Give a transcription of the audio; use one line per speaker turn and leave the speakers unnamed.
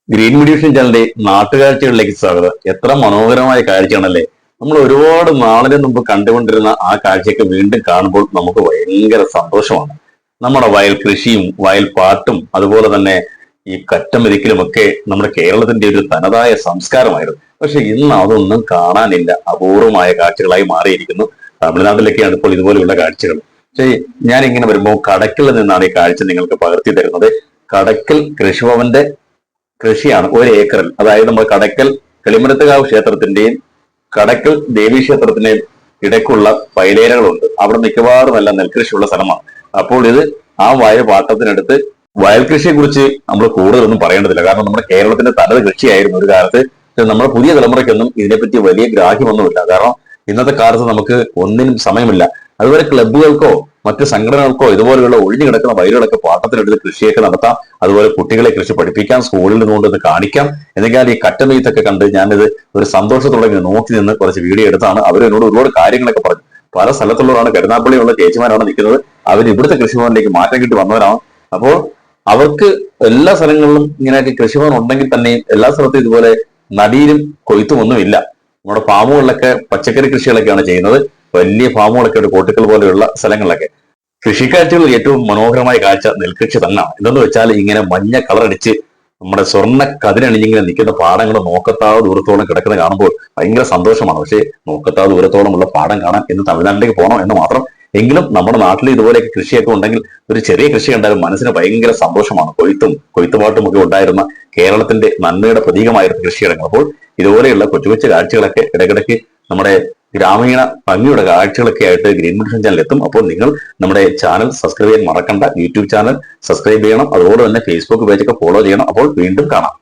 Green mediation ചാനലിന്റെ നാട്ടുകാഴ്ചകളിലേക്ക് സ്വാഗതം. എത്ര മനോഹരമായ കാഴ്ചയാണല്ലേ. നമ്മൾ ഒരുപാട് നാളിന് മുമ്പ് കണ്ടുകൊണ്ടിരുന്ന ആ കാഴ്ചയൊക്കെ വീണ്ടും കാണുമ്പോൾ നമുക്ക് ഭയങ്കര സന്തോഷമാണ്. നമ്മുടെ വയൽ കൃഷിയും വയൽ പാട്ടും അതുപോലെ തന്നെ ഈ കറ്റമെതിക്കലും ഒക്കെ നമ്മുടെ കേരളത്തിന്റെ ഒരു തനതായ സംസ്കാരമായിരുന്നു. പക്ഷെ ഇന്ന് അതൊന്നും കാണാനില്ല, അപൂർവമായ കാഴ്ചകളായി മാറിയിരിക്കുന്നു. തമിഴ്നാട്ടിലൊക്കെയാണ് ഇപ്പോൾ ഇതുപോലെയുള്ള കാഴ്ചകൾ. പക്ഷേ ഞാൻ ഇങ്ങനെ വരുമ്പോൾ കടക്കിൽ നിന്നാണ് ഈ കാഴ്ച നിങ്ങൾക്ക് പകർത്തി തരുന്നത്. കടക്കൽ കൃഷിഭവന്റെ കൃഷിയാണ് 1 ഏക്കറിൽ. അതായത് നമ്മൾ കടക്കൽ കിളിമരത്തുകാവ് ക്ഷേത്രത്തിന്റെയും കടക്കൽ ദേവീക്ഷേത്രത്തിന്റെയും ഇടയ്ക്കുള്ള പൈലേരകളുണ്ട്. അവിടെ മിക്കവാറും എല്ലാം നെൽകൃഷിയുള്ള സ്ഥലമാണ്. അപ്പോൾ ഇത് ആ വയൽ പാട്ടത്തിനടുത്ത് വയൽ കൃഷിയെ കുറിച്ച് നമ്മൾ കൂടുതലൊന്നും പറയേണ്ടതില്ല. കാരണം നമ്മുടെ കേരളത്തിന്റെ തനത് കൃഷിയായിരുന്നു ഒരു കാലത്ത്. നമ്മുടെ പുതിയ തലമുറയ്ക്കൊന്നും ഇതിനെപ്പറ്റി വലിയ ഗ്രാഹ്യമൊന്നുമില്ല. കാരണം ഇന്നത്തെ കാലത്ത് നമുക്ക് ഒന്നിനും സമയമില്ല. അതുപോലെ ക്ലബ്ബുകൾക്കോ മറ്റ് സംഘടനകൾക്കോ ഇതുപോലെയുള്ള ഒഴിഞ്ഞു കിടക്കുന്ന വയലുകളൊക്കെ പാട്ടത്തിനെടുത്ത് കൃഷിയൊക്കെ നടത്താം. അതുപോലെ കുട്ടികളെ കൃഷി പഠിപ്പിക്കാം, സ്കൂളിൽ നിന്നുകൊണ്ട് ഇത് കാണിക്കാം. എന്നാൽ ഈ കറ്റമെയ്ത്തൊക്കെ കണ്ട് ഞാനിത് ഒരു സന്തോഷത്തോടെ നോക്കി നിന്ന് കുറച്ച് വീഡിയോ എടുത്താണ്. അവരെന്നോട് ഒരുപാട് കാര്യങ്ങളൊക്കെ പറഞ്ഞു. പല സ്ഥലത്തുള്ളവരാണ്, കരുനാപ്പള്ളിയുള്ള ചേച്ചിമാരാണ് നിൽക്കുന്നത്. അവർ ഇവിടുത്തെ കൃഷിഭവനിലേക്ക് മാറ്റം കിട്ടി വന്നവരാണ്. അപ്പോൾ അവർക്ക് എല്ലാ സ്ഥലങ്ങളിലും ഇങ്ങനെയൊക്കെ കൃഷിഭവൻ ഉണ്ടെങ്കിൽ തന്നെയും എല്ലാ സ്ഥലത്തും ഇതുപോലെ നടീലും കൊയ്ത്തും ഒന്നുമില്ല. നമ്മുടെ ഫാമുകളിലൊക്കെ പച്ചക്കറി കൃഷികളൊക്കെയാണ് ചെയ്യുന്നത്. വലിയ ഫാമുകളൊക്കെ ഉണ്ട്, കോട്ടുക്കൽ പോലെയുള്ള സ്ഥലങ്ങളിലൊക്കെ. കൃഷിക്കാഴ്ചകളിൽ ഏറ്റവും മനോഹരമായ കാഴ്ച നെൽകൃഷി തന്നെയാണ്. എന്തെന്ന് വെച്ചാൽ ഇങ്ങനെ മഞ്ഞ കളറടിച്ച് നമ്മുടെ സ്വർണ്ണ കതിരണിഞ്ഞിങ്ങനെ നിൽക്കുന്ന പാടങ്ങൾ നോക്കത്താ ദൂരത്തോളം കിടക്കുന്ന കാണുമ്പോൾ ഭയങ്കര സന്തോഷമാണ്. പക്ഷേ നോക്കത്താ ദൂരത്തോളമുള്ള പാടം കാണാൻ ഇന്ന് തമിഴ്നാട്ടിലേക്ക് പോകണം എന്ന് മാത്രം. എങ്കിലും നമ്മുടെ നാട്ടിൽ ഇതുപോലെയൊക്കെ കൃഷിയൊക്കെ ഉണ്ടെങ്കിൽ ഒരു ചെറിയ കൃഷി കണ്ടാലും മനസ്സിന് ഭയങ്കര സന്തോഷമാണ്. കൊയ്ത്തുപാട്ടും ഒക്കെ ഉണ്ടായിരുന്ന കേരളത്തിന്റെ നന്മയുടെ പ്രതീകമായിരുന്ന കൃഷിയിടങ്ങൾ. അപ്പോൾ ഇതുപോലെയുള്ള കൊച്ചു കൊച്ചു കാഴ്ചകളൊക്കെ ഇടയ്ക്കിടയ്ക്ക് നമ്മുടെ ഗ്രാമീണ ഭംഗിയുടെ കാഴ്ചകളൊക്കെ ആയിട്ട് ഗ്രീൻ മീഡിയേഷൻ ചാനൽ എത്തും. അപ്പോൾ നിങ്ങൾ നമ്മുടെ ചാനൽ സബ്സ്ക്രൈബ് ചെയ്യാൻ മറക്കണ്ട. യൂട്യൂബ് ചാനൽ സബ്സ്ക്രൈബ് ചെയ്യണം. അതുപോലെ തന്നെ ഫേസ്ബുക്ക് പേജൊക്കെ ഫോളോ ചെയ്യണം. അപ്പോൾ വീണ്ടും കാണാം.